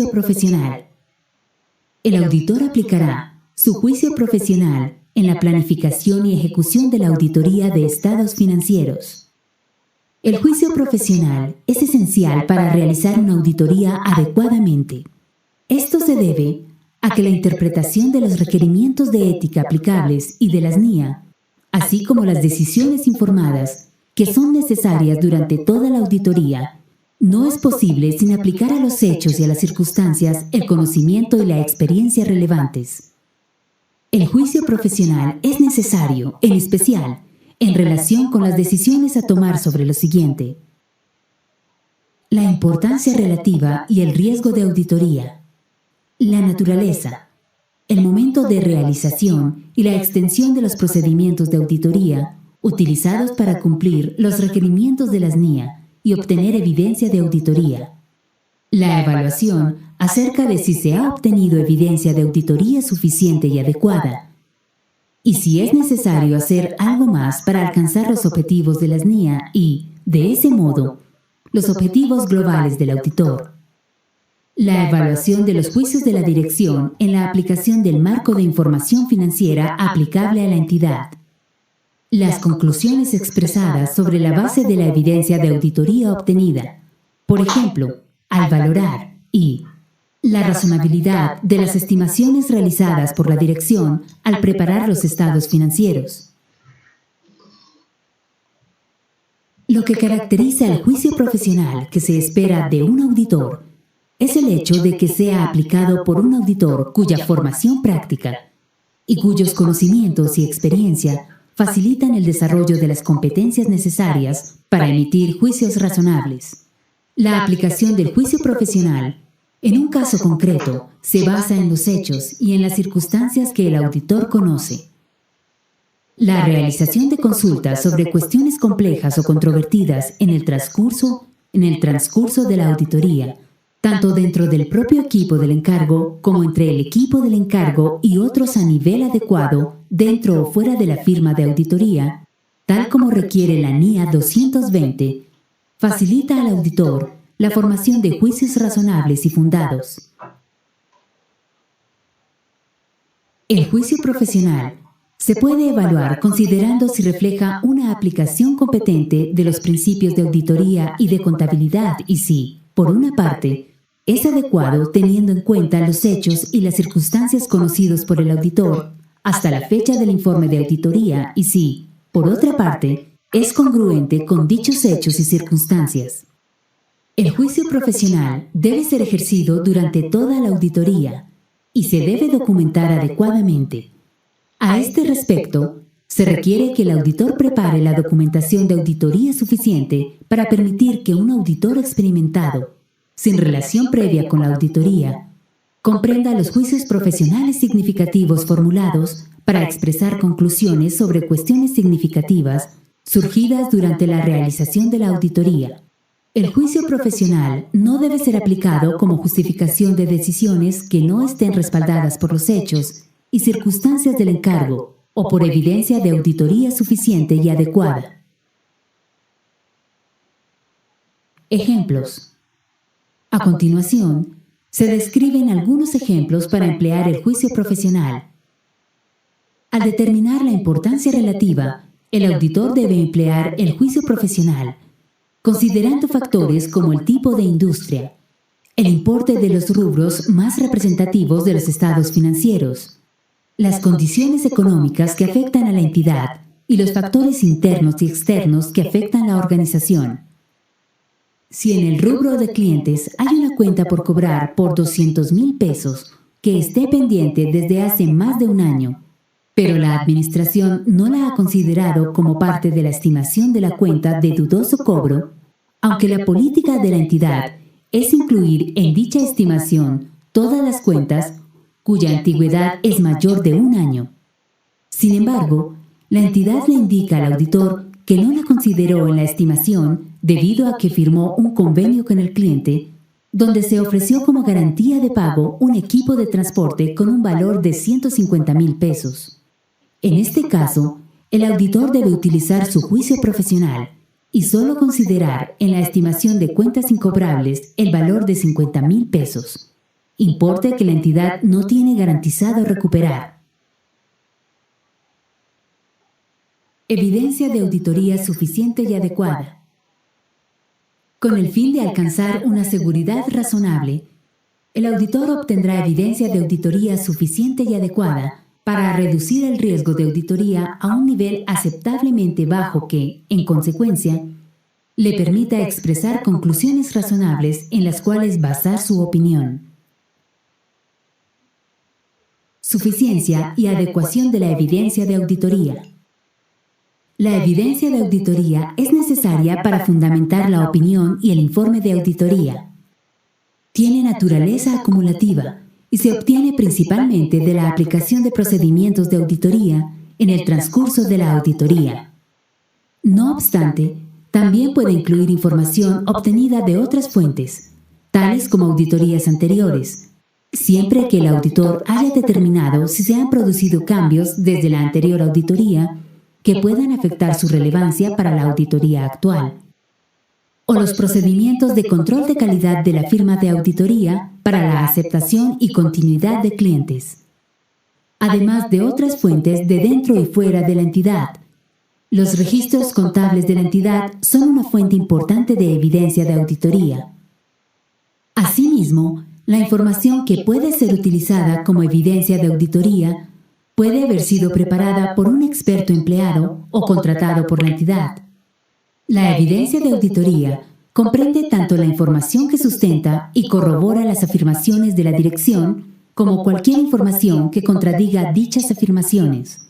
juicio profesional. El auditor aplicará su juicio profesional en la planificación y ejecución de la auditoría de estados financieros. El juicio profesional es esencial para realizar una auditoría adecuadamente. Esto se debe a que la interpretación de los requerimientos de ética aplicables y de las NIA, así como las decisiones informadas que son necesarias durante toda la auditoría, no es posible sin aplicar a los hechos y a las circunstancias el conocimiento y la experiencia relevantes. El juicio profesional es necesario, en especial, en relación con las decisiones a tomar sobre lo siguiente: la importancia relativa y el riesgo de auditoría, la naturaleza, el momento de realización y la extensión de los procedimientos de auditoría utilizados para cumplir los requerimientos de las NIA y obtener evidencia de auditoría, la evaluación acerca de si se ha obtenido evidencia de auditoría suficiente y adecuada, y si es necesario hacer algo más para alcanzar los objetivos de las NIA y, de ese modo, los objetivos globales del auditor. La evaluación de los juicios de la dirección en la aplicación del marco de información financiera aplicable a la entidad. Las conclusiones expresadas sobre la base de la evidencia de auditoría obtenida, por ejemplo, al valorar y la razonabilidad de las estimaciones realizadas por la dirección al preparar los estados financieros. Lo que caracteriza el juicio profesional que se espera de un auditor es el hecho de que sea aplicado por un auditor cuya formación práctica y cuyos conocimientos y experiencia facilitan el desarrollo de las competencias necesarias para emitir juicios razonables. La aplicación del juicio profesional, en un caso concreto, se basa en los hechos y en las circunstancias que el auditor conoce. La realización de consultas sobre cuestiones complejas o controvertidas en el transcurso de la auditoría, tanto dentro del propio equipo del encargo como entre el equipo del encargo y otros a nivel adecuado dentro o fuera de la firma de auditoría, tal como requiere la NIA 220, facilita al auditor la formación de juicios razonables y fundados. El juicio profesional se puede evaluar considerando si refleja una aplicación competente de los principios de auditoría y de contabilidad y si, por una parte, es adecuado teniendo en cuenta los hechos y las circunstancias conocidos por el auditor hasta la fecha del informe de auditoría y si, por otra parte, es congruente con dichos hechos y circunstancias. El juicio profesional debe ser ejercido durante toda la auditoría y se debe documentar adecuadamente. A este respecto, se requiere que el auditor prepare la documentación de auditoría suficiente para permitir que un auditor experimentado, sin relación previa con la auditoría, comprenda los juicios profesionales significativos formulados para expresar conclusiones sobre cuestiones significativas surgidas durante la realización de la auditoría. El juicio profesional no debe ser aplicado como justificación de decisiones que no estén respaldadas por los hechos y circunstancias del encargo o por evidencia de auditoría suficiente y adecuada. Ejemplos. A continuación, se describen algunos ejemplos para emplear el juicio profesional. Al determinar la importancia relativa, el auditor debe emplear el juicio profesional, considerando factores como el tipo de industria, el importe de los rubros más representativos de los estados financieros, las condiciones económicas que afectan a la entidad y los factores internos y externos que afectan la organización. Si en el rubro de clientes hay una cuenta por cobrar por 200,000 pesos que esté pendiente desde hace más de un año, pero la administración no la ha considerado como parte de la estimación de la cuenta de dudoso cobro, aunque la política de la entidad es incluir en dicha estimación todas las cuentas cuya antigüedad es mayor de un año. Sin embargo, la entidad le indica al auditor que no la consideró en la estimación debido a que firmó un convenio con el cliente donde se ofreció como garantía de pago un equipo de transporte con un valor de 150,000 pesos. En este caso, el auditor debe utilizar su juicio profesional y solo considerar en la estimación de cuentas incobrables el valor de 50,000 pesos. importe que la entidad no tiene garantizado recuperar. Evidencia de auditoría suficiente y adecuada. Con el fin de alcanzar una seguridad razonable, el auditor obtendrá evidencia de auditoría suficiente y adecuada para reducir el riesgo de auditoría a un nivel aceptablemente bajo que, en consecuencia, le permita expresar conclusiones razonables en las cuales basar su opinión. Suficiencia y adecuación de la evidencia de auditoría. La evidencia de auditoría es necesaria para fundamentar la opinión y el informe de auditoría. Tiene naturaleza acumulativa y se obtiene principalmente de la aplicación de procedimientos de auditoría en el transcurso de la auditoría. No obstante, también puede incluir información obtenida de otras fuentes, tales como auditorías anteriores, siempre que el auditor haya determinado si se han producido cambios desde la anterior auditoría que puedan afectar su relevancia para la auditoría actual, o los procedimientos de control de calidad de la firma de auditoría para la aceptación y continuidad de clientes, además de otras fuentes de dentro y fuera de la entidad. Los registros contables de la entidad son una fuente importante de evidencia de auditoría. Asimismo, la información que puede ser utilizada como evidencia de auditoría puede haber sido preparada por un experto empleado o contratado por la entidad. La evidencia de auditoría comprende tanto la información que sustenta y corrobora las afirmaciones de la dirección como cualquier información que contradiga dichas afirmaciones.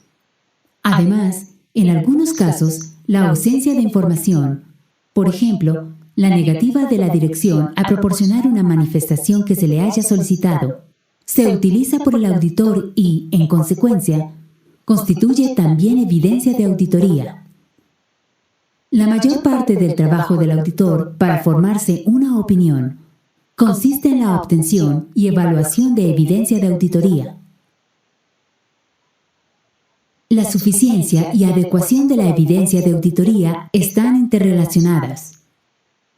Además, en algunos casos, la ausencia de información, por ejemplo, la negativa de la dirección a proporcionar una manifestación que se le haya solicitado, se utiliza por el auditor y, en consecuencia, constituye también evidencia de auditoría. La mayor parte del trabajo del auditor para formarse una opinión consiste en la obtención y evaluación de evidencia de auditoría. La suficiencia y adecuación de la evidencia de auditoría están interrelacionadas.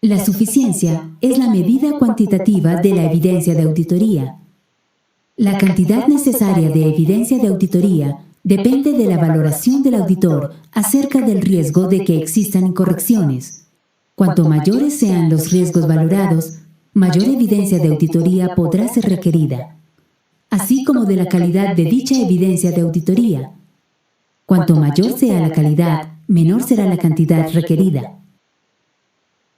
La suficiencia es la medida cuantitativa de la evidencia de auditoría. La cantidad necesaria de evidencia de auditoría depende de la valoración del auditor acerca del riesgo de que existan incorrecciones. Cuanto mayores sean los riesgos valorados, mayor evidencia de auditoría podrá ser requerida, así como de la calidad de dicha evidencia de auditoría. Cuanto mayor sea la calidad, menor será la cantidad requerida.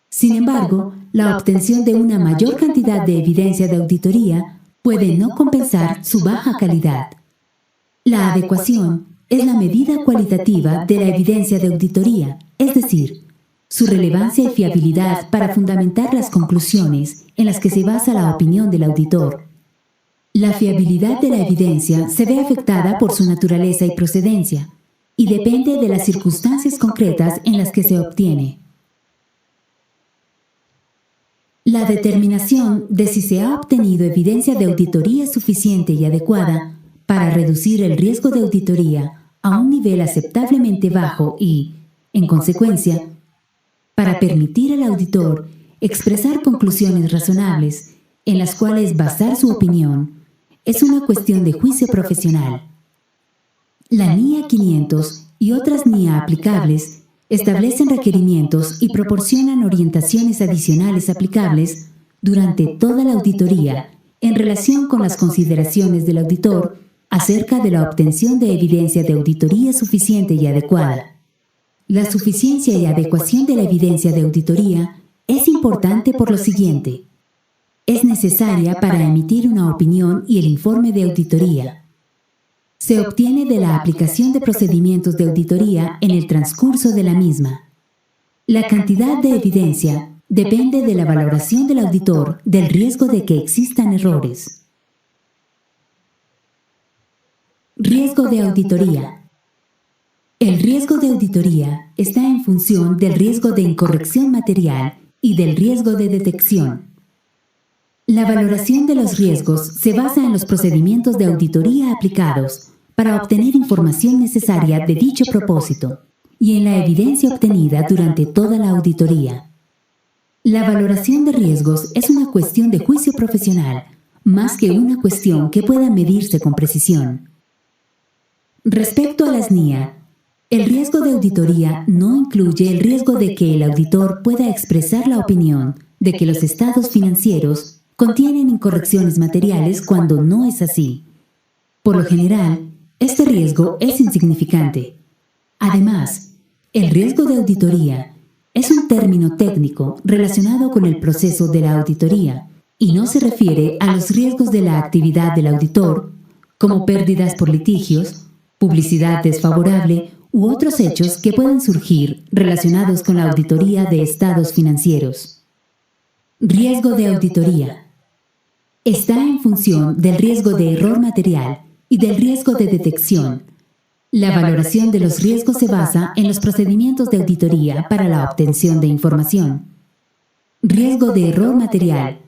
Sin embargo, la obtención de una mayor cantidad de evidencia de auditoría puede no compensar su baja calidad. La adecuación es la medida cualitativa de la evidencia de auditoría, es decir, su relevancia y fiabilidad para fundamentar las conclusiones en las que se basa la opinión del auditor. La fiabilidad de la evidencia se ve afectada por su naturaleza y procedencia, y depende de las circunstancias concretas en las que se obtiene. La determinación de si se ha obtenido evidencia de auditoría suficiente y adecuada para reducir el riesgo de auditoría a un nivel aceptablemente bajo y, en consecuencia, para permitir al auditor expresar conclusiones razonables en las cuales basar su opinión, es una cuestión de juicio profesional. La NIA 500 y otras NIA aplicables establecen requerimientos y proporcionan orientaciones adicionales aplicables durante toda la auditoría en relación con las consideraciones del auditor acerca de la obtención de evidencia de auditoría suficiente y adecuada. La suficiencia y adecuación de la evidencia de auditoría es importante por lo siguiente. Es necesaria para emitir una opinión y el informe de auditoría. Se obtiene de la aplicación de procedimientos de auditoría en el transcurso de la misma. La cantidad de evidencia depende de la valoración del auditor del riesgo de que existan errores. Riesgo de auditoría. El riesgo de auditoría está en función del riesgo de incorrección material y del riesgo de detección. La valoración de los riesgos se basa en los procedimientos de auditoría aplicados para obtener información necesaria de dicho propósito y en la evidencia obtenida durante toda la auditoría. La valoración de riesgos es una cuestión de juicio profesional, más que una cuestión que pueda medirse con precisión. Respecto a las NIA, el riesgo de auditoría no incluye el riesgo de que el auditor pueda expresar la opinión de que los estados financieros contienen incorrecciones materiales cuando no es así. Por lo general, este riesgo es insignificante. Además, el riesgo de auditoría es un término técnico relacionado con el proceso de la auditoría y no se refiere a los riesgos de la actividad del auditor, como pérdidas por litigios, publicidad desfavorable u otros hechos que pueden surgir relacionados con la auditoría de estados financieros. Riesgo de auditoría. Está en función del riesgo de error material y del riesgo de detección. La valoración de los riesgos se basa en los procedimientos de auditoría para la obtención de información. Riesgo de error material.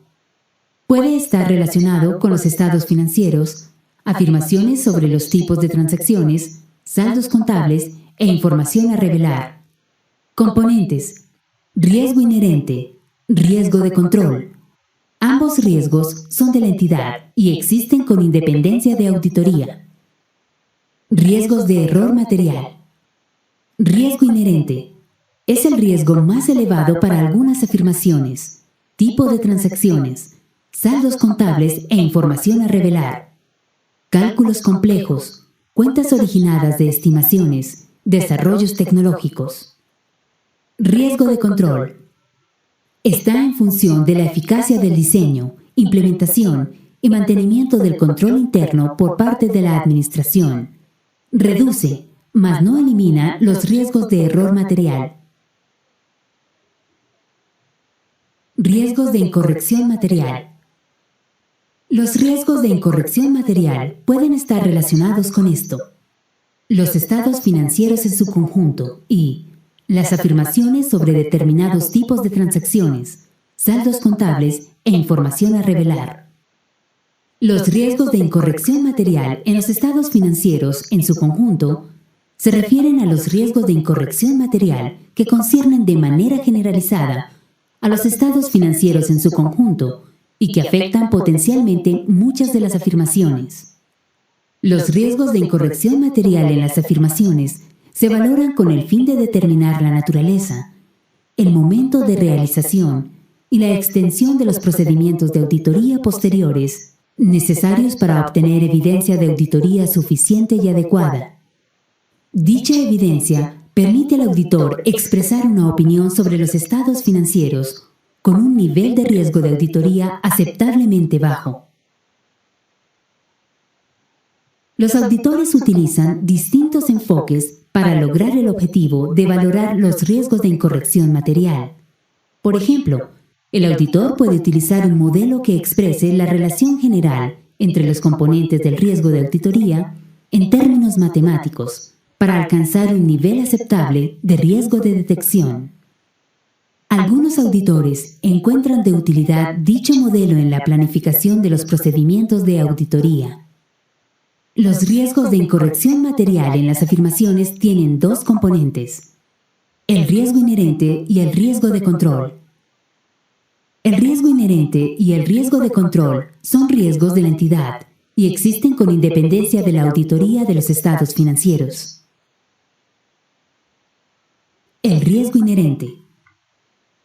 Puede estar relacionado con los estados financieros, afirmaciones sobre los tipos de transacciones, saldos contables e información a revelar. Componentes: riesgo inherente, riesgo de control. Ambos riesgos son de la entidad y existen con independencia de auditoría. Riesgos de error material. Riesgo inherente. Es el riesgo más elevado para algunas afirmaciones, tipo de transacciones, saldos contables e información a revelar. Cálculos complejos, cuentas originadas de estimaciones, desarrollos tecnológicos. Riesgo de control. Está en función de la eficacia del diseño, implementación y mantenimiento del control interno por parte de la administración. Reduce, mas no elimina, los riesgos de error material. Riesgos de incorrección material. Los riesgos de incorrección material pueden estar relacionados con esto: los estados financieros en su conjunto y las afirmaciones sobre determinados tipos de transacciones, saldos contables e información a revelar. Los riesgos de incorrección material en los estados financieros en su conjunto se refieren a los riesgos de incorrección material que conciernen de manera generalizada a los estados financieros en su conjunto y que afectan potencialmente muchas de las afirmaciones. Los riesgos de incorrección material en las afirmaciones se valoran con el fin de determinar la naturaleza, el momento de realización y la extensión de los procedimientos de auditoría posteriores necesarios para obtener evidencia de auditoría suficiente y adecuada. Dicha evidencia permite al auditor expresar una opinión sobre los estados financieros con un nivel de riesgo de auditoría aceptablemente bajo. Los auditores utilizan distintos enfoques para lograr el objetivo de valorar los riesgos de incorrección material. Por ejemplo, el auditor puede utilizar un modelo que exprese la relación general entre los componentes del riesgo de auditoría en términos matemáticos para alcanzar un nivel aceptable de riesgo de detección. Algunos auditores encuentran de utilidad dicho modelo en la planificación de los procedimientos de auditoría. Los riesgos de incorrección material en las afirmaciones tienen dos componentes: el riesgo inherente y el riesgo de control. El riesgo inherente y el riesgo de control son riesgos de la entidad y existen con independencia de la auditoría de los estados financieros. El riesgo inherente.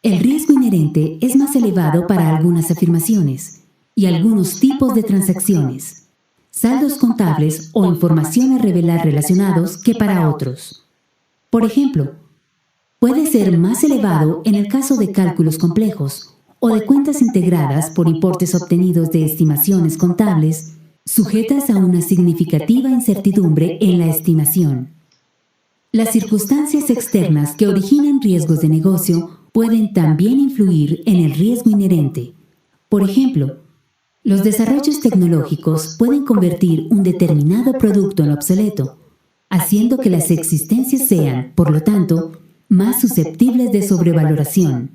El riesgo inherente es más elevado para algunas afirmaciones y algunos tipos de transacciones, saldos contables o información a revelar relacionados que para otros. Por ejemplo, puede ser más elevado en el caso de cálculos complejos o de cuentas integradas por importes obtenidos de estimaciones contables sujetas a una significativa incertidumbre en la estimación. Las circunstancias externas que originan riesgos de negocio pueden también influir en el riesgo inherente. Por ejemplo, los desarrollos tecnológicos pueden convertir un determinado producto en obsoleto, haciendo que las existencias sean, por lo tanto, más susceptibles de sobrevaloración.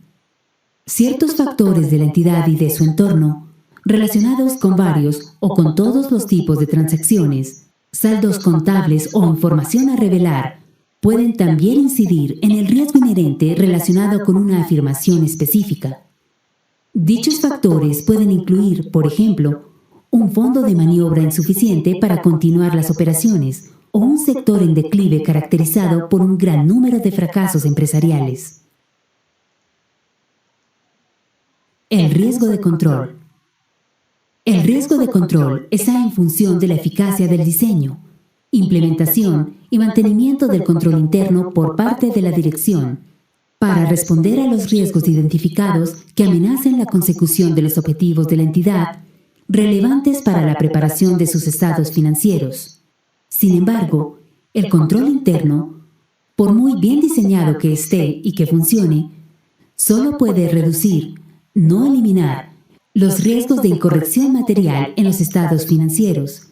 Ciertos factores de la entidad y de su entorno, relacionados con varios o con todos los tipos de transacciones, saldos contables o información a revelar, pueden también incidir en el riesgo inherente relacionado con una afirmación específica. Dichos factores pueden incluir, por ejemplo, un fondo de maniobra insuficiente para continuar las operaciones o un sector en declive caracterizado por un gran número de fracasos empresariales. El riesgo de control. El riesgo de control está en función de la eficacia del diseño, implementación y mantenimiento del control interno por parte de la dirección, para responder a los riesgos identificados que amenacen la consecución de los objetivos de la entidad, relevantes para la preparación de sus estados financieros. Sin embargo, el control interno, por muy bien diseñado que esté y que funcione, solo puede reducir, no eliminar, los riesgos de incorrección material en los estados financieros,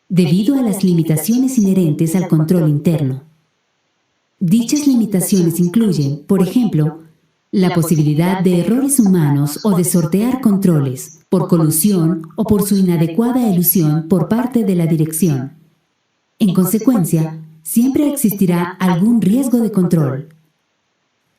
debido a las limitaciones inherentes al control interno. Dichas limitaciones incluyen, por ejemplo, la posibilidad de errores humanos o de sortear controles, por colusión o por su inadecuada elusión por parte de la dirección. En consecuencia, siempre existirá algún riesgo de control.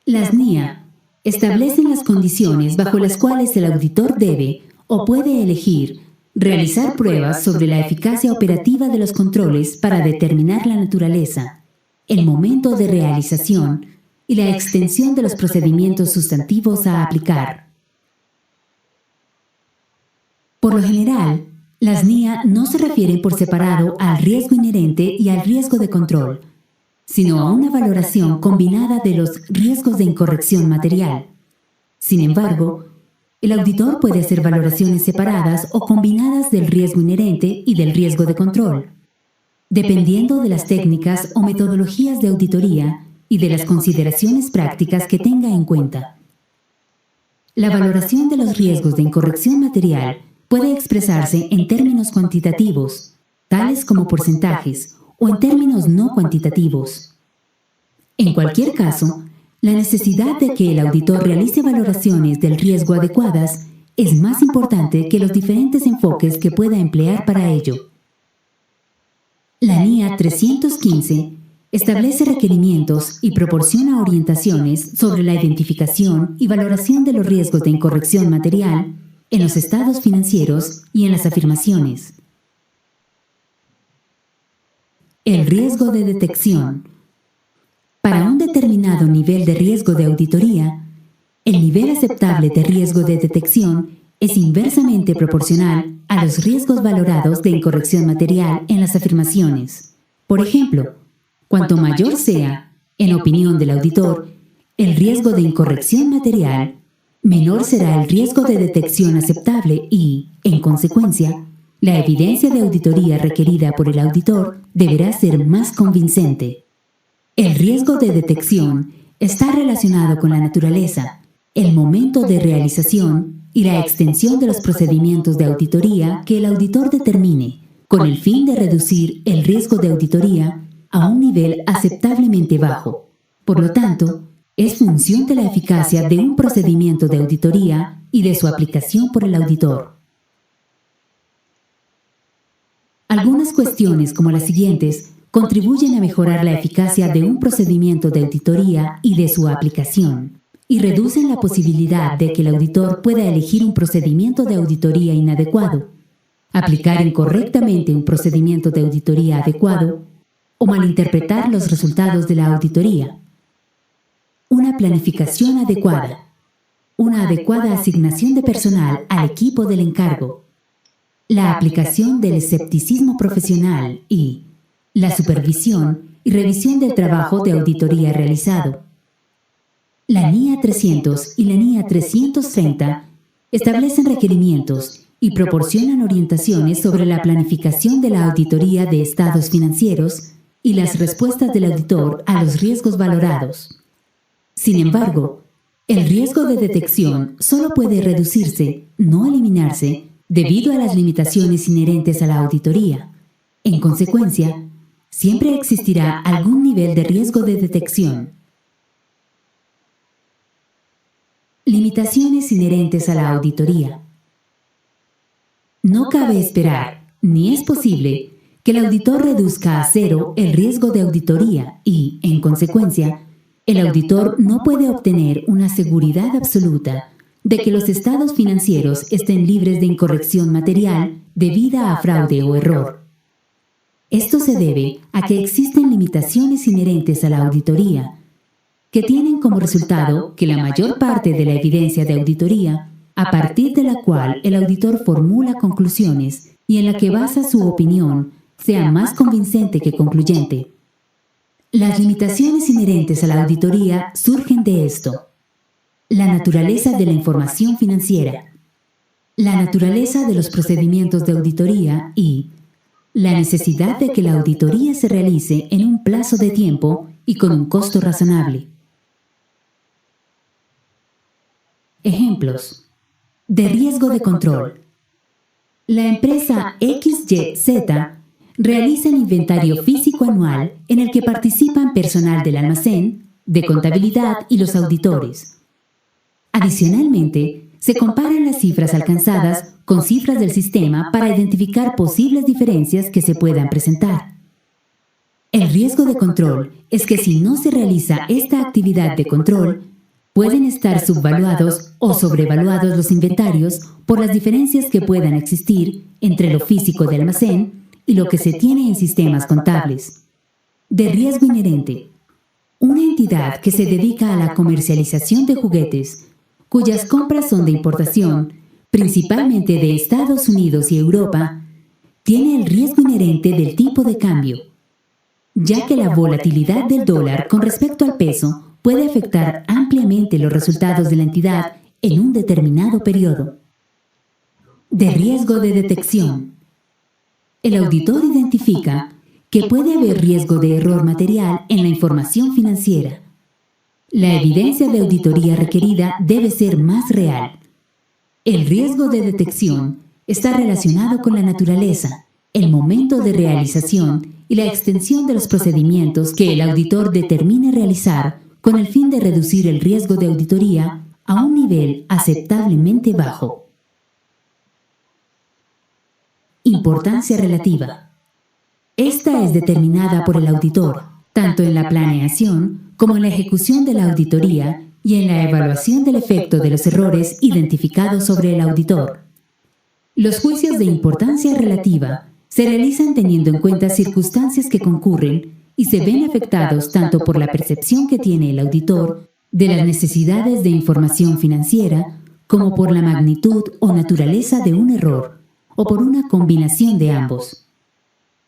Las NIA establecen las condiciones bajo las cuales el auditor debe o puede elegir realizar pruebas sobre la eficacia operativa de los controles para determinar la naturaleza, el momento de realización y la extensión de los procedimientos sustantivos a aplicar. Por lo general, las NIA no se refieren por separado al riesgo inherente y al riesgo de control, sino a una valoración combinada de los riesgos de incorrección material. Sin embargo, el auditor puede hacer valoraciones separadas o combinadas del riesgo inherente y del riesgo de control, dependiendo de las técnicas o metodologías de auditoría y de las consideraciones prácticas que tenga en cuenta. La valoración de los riesgos de incorrección material puede expresarse en términos cuantitativos, tales como porcentajes, o en términos no cuantitativos. En cualquier caso, la necesidad de que el auditor realice valoraciones del riesgo adecuadas es más importante que los diferentes enfoques que pueda emplear para ello. La NIA 315 establece requerimientos y proporciona orientaciones sobre la identificación y valoración de los riesgos de incorrección material en los estados financieros y en las afirmaciones. El riesgo de detección. Para un determinado nivel de riesgo de auditoría, el nivel aceptable de riesgo de detección es inversamente proporcional a los riesgos valorados de incorrección material en las afirmaciones. Por ejemplo, cuanto mayor sea, en opinión del auditor, el riesgo de incorrección material, menor será el riesgo de detección aceptable y, en consecuencia, la evidencia de auditoría requerida por el auditor deberá ser más convincente. El riesgo de detección está relacionado con la naturaleza, el momento de realización y la extensión de los procedimientos de auditoría que el auditor determine, con el fin de reducir el riesgo de auditoría a un nivel aceptablemente bajo. Por lo tanto, es función de la eficacia de un procedimiento de auditoría y de su aplicación por el auditor. Algunas cuestiones como las siguientes contribuyen a mejorar la eficacia de un procedimiento de auditoría y de su aplicación, y reducen la posibilidad de que el auditor pueda elegir un procedimiento de auditoría inadecuado, aplicar incorrectamente un procedimiento de auditoría adecuado o malinterpretar los resultados de la auditoría. Una planificación adecuada, una adecuada asignación de personal al equipo del encargo, la aplicación del escepticismo profesional y la supervisión y revisión del trabajo de auditoría realizado. La NIA 300 y la NIA 330 establecen requerimientos y proporcionan orientaciones sobre la planificación de la auditoría de estados financieros y las respuestas del auditor a los riesgos valorados. Sin embargo, el riesgo de detección solo puede reducirse, no eliminarse, debido a las limitaciones inherentes a la auditoría. En consecuencia, siempre existirá algún nivel de riesgo de detección. Limitaciones inherentes a la auditoría. No cabe esperar, ni es posible, que el auditor reduzca a cero el riesgo de auditoría y, en consecuencia, el auditor no puede obtener una seguridad absoluta de que los estados financieros estén libres de incorrección material debida a fraude o error. Esto se debe a que existen limitaciones inherentes a la auditoría, que tienen como resultado que la mayor parte de la evidencia de auditoría, a partir de la cual el auditor formula conclusiones y en la que basa su opinión, sea más convincente que concluyente. Las limitaciones inherentes a la auditoría surgen de esto: la naturaleza de la información financiera, la naturaleza de los procedimientos de auditoría y la necesidad de que la auditoría se realice en un plazo de tiempo y con un costo razonable. Ejemplos de riesgo de control. La empresa XYZ realiza el inventario físico anual en el que participan personal del almacén, de contabilidad y los auditores. Adicionalmente, se comparan las cifras alcanzadas con cifras del sistema para identificar posibles diferencias que se puedan presentar. El riesgo de control es que si no se realiza esta actividad de control, pueden estar subvaluados o sobrevaluados los inventarios por las diferencias que puedan existir entre lo físico del almacén y lo que se tiene en sistemas contables. De riesgo inherente. Una entidad que se dedica a la comercialización de juguetes, cuyas compras son de importación, principalmente de Estados Unidos y Europa, tiene el riesgo inherente del tipo de cambio, ya que la volatilidad del dólar con respecto al peso puede afectar ampliamente los resultados de la entidad en un determinado periodo. De riesgo de detección. El auditor identifica que puede haber riesgo de error material en la información financiera. La evidencia de auditoría requerida debe ser más real. El riesgo de detección está relacionado con la naturaleza, el momento de realización y la extensión de los procedimientos que el auditor determine realizar con el fin de reducir el riesgo de auditoría a un nivel aceptablemente bajo. Importancia relativa. Esta es determinada por el auditor, tanto en la planeación como en la ejecución de la auditoría y en la evaluación del efecto de los errores identificados sobre el auditor. Los juicios de importancia relativa se realizan teniendo en cuenta circunstancias que concurren y se ven afectados tanto por la percepción que tiene el auditor de las necesidades de información financiera como por la magnitud o naturaleza de un error, o por una combinación de ambos.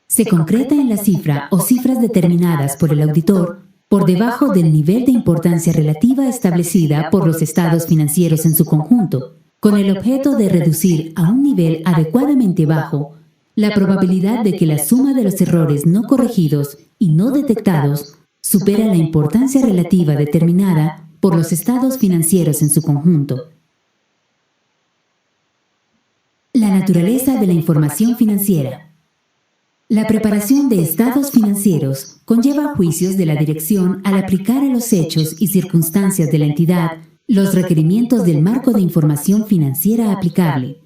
Se concreta en la cifra o cifras determinadas por el auditor por debajo del nivel de importancia relativa establecida por los estados financieros en su conjunto, con el objeto de reducir a un nivel adecuadamente bajo la probabilidad de que la suma de los errores no corregidos y no detectados supera la importancia relativa determinada por los estados financieros en su conjunto. La naturaleza de la información financiera. La preparación de estados financieros conlleva juicios de la dirección al aplicar a los hechos y circunstancias de la entidad los requerimientos del marco de información financiera aplicable.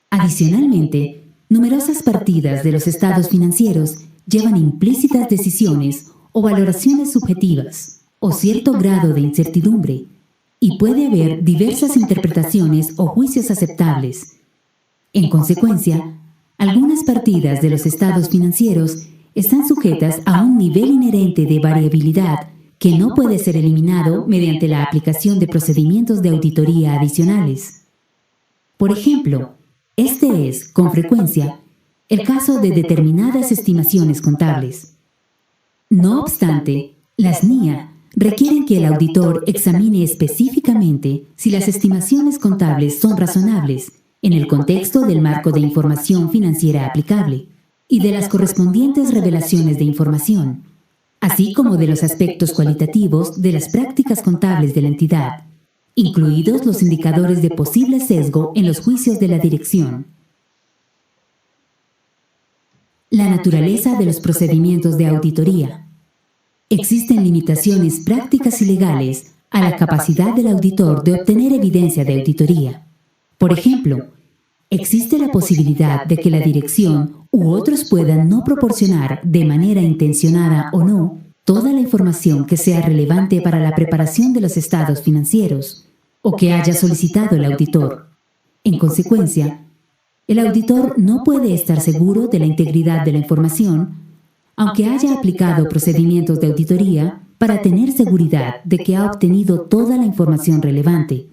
Adicionalmente, numerosas partidas de los estados financieros llevan implícitas decisiones o valoraciones subjetivas o cierto grado de incertidumbre, y puede haber diversas interpretaciones o juicios aceptables. En consecuencia, algunas partidas de los estados financieros están sujetas a un nivel inherente de variabilidad que no puede ser eliminado mediante la aplicación de procedimientos de auditoría adicionales. Por ejemplo, este es, con frecuencia, el caso de determinadas estimaciones contables. No obstante, las NIA requieren que el auditor examine específicamente si las estimaciones contables son razonables en el contexto del marco de información financiera aplicable y de las correspondientes revelaciones de información, así como de los aspectos cualitativos de las prácticas contables de la entidad, incluidos los indicadores de posible sesgo en los juicios de la dirección. La naturaleza de los procedimientos de auditoría. Existen limitaciones prácticas y legales a la capacidad del auditor de obtener evidencia de auditoría. Por ejemplo, existe la posibilidad de que la dirección u otros puedan no proporcionar, de manera intencionada o no, toda la información que sea relevante para la preparación de los estados financieros, o que haya solicitado el auditor. En consecuencia, El auditor no puede estar seguro de la integridad de la información, aunque haya aplicado procedimientos de auditoría para tener seguridad de que ha obtenido toda la información relevante.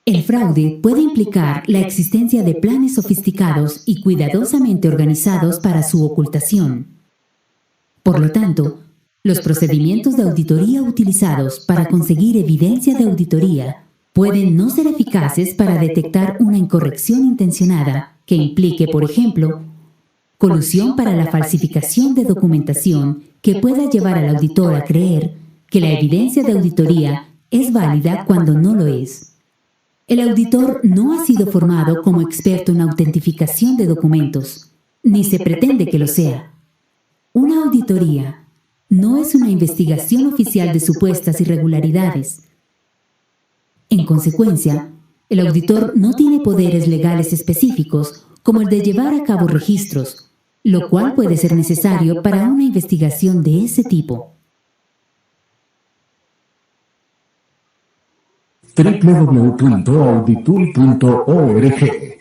El fraude puede implicar la existencia de planes sofisticados y cuidadosamente organizados para su ocultación. Por lo tanto, los procedimientos de auditoría utilizados para conseguir evidencia de auditoría pueden no ser eficaces para detectar una incorrección intencionada que implique, por ejemplo, colusión para la falsificación de documentación que pueda llevar al auditor a creer que la evidencia de auditoría es válida cuando no lo es. El auditor no ha sido formado como experto en autentificación de documentos, ni se pretende que lo sea. Una auditoría no es una investigación oficial de supuestas irregularidades. En consecuencia, el auditor no tiene poderes legales específicos como el de llevar a cabo registros, lo cual puede ser necesario para una investigación de ese tipo. www.auditul.org